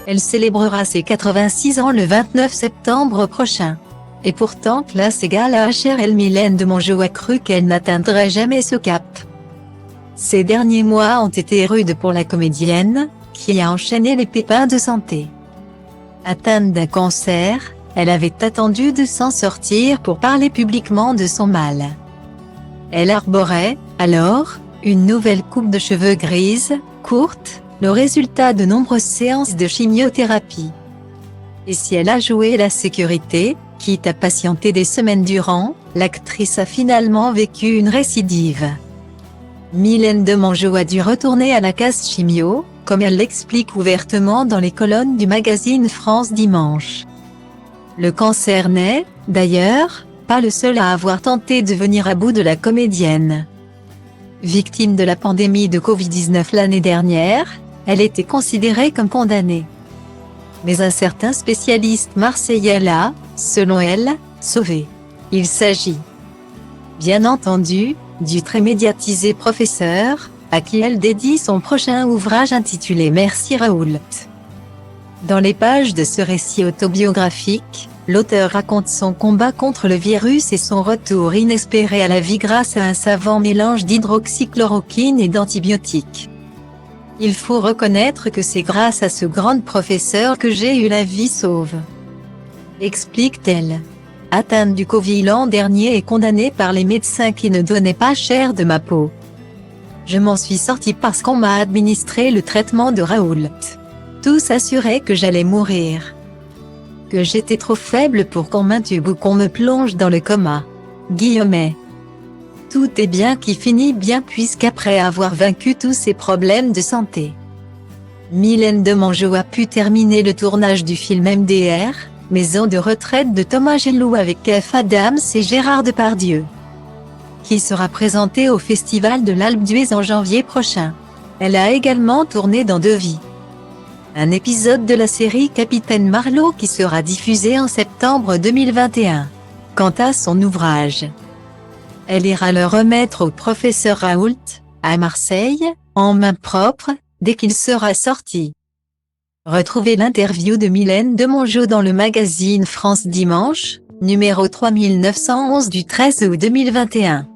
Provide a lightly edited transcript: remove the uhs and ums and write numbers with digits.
Elle célébrera ses 86 ans le 29 septembre prochain. Et pourtant classe égale à HRL, Mylène de Mongeau a cru qu'elle n'atteindrait jamais ce cap. Ces derniers mois ont été rudes pour la comédienne, qui a enchaîné les pépins de santé. Atteinte d'un cancer, elle avait attendu de s'en sortir pour parler publiquement de son mal. Elle arborait, alors, une nouvelle coupe de cheveux grise, courte, le résultat de nombreuses séances de chimiothérapie. Et si elle a joué la sécurité, quitte à patienter des semaines durant, l'actrice a finalement vécu une récidive. Mylène de Mongeau a dû retourner à la case chimio, comme elle l'explique ouvertement dans les colonnes du magazine France Dimanche. Le cancer n'est, d'ailleurs, pas le seul à avoir tenté de venir à bout de la comédienne. Victime de la pandémie de Covid-19 l'année dernière, elle était considérée comme condamnée. Mais un certain spécialiste marseillais l'a, selon elle, sauvée. Il s'agit, bien entendu, du très médiatisé professeur, à qui elle dédie son prochain ouvrage intitulé Merci Raoult. Dans les pages de ce récit autobiographique, l'auteur raconte son combat contre le virus et son retour inespéré à la vie grâce à un savant mélange d'hydroxychloroquine et d'antibiotiques. Il faut reconnaître que c'est grâce à ce grand professeur que j'ai eu la vie sauve. Explique-t-elle. Atteinte du Covid l'an dernier et condamnée par les médecins qui ne donnaient pas cher de ma peau. Je m'en suis sortie parce qu'on m'a administré le traitement de Raoult. Tous assuraient que j'allais mourir. Que j'étais trop faible pour qu'on m'intube ou qu'on me plonge dans le coma. Guillemets. Tout est bien qui finit bien puisqu'après avoir vaincu tous ses problèmes de santé, Mylène de Mongeau a pu terminer le tournage du film MDR, Maison de retraite de Thomas Gélou avec Kev Adams et Gérard Depardieu, qui sera présenté au Festival de l'Alpe d'Huez en janvier prochain. Elle a également tourné dans Deux vies, un épisode de la série Capitaine Marlowe qui sera diffusé en septembre 2021. Quant à son ouvrage, elle ira le remettre au professeur Raoult, à Marseille, en main propre, dès qu'il sera sorti. Retrouvez l'interview de Mylène de Mongeau dans le magazine France Dimanche, numéro 3911 du 13 août 2021.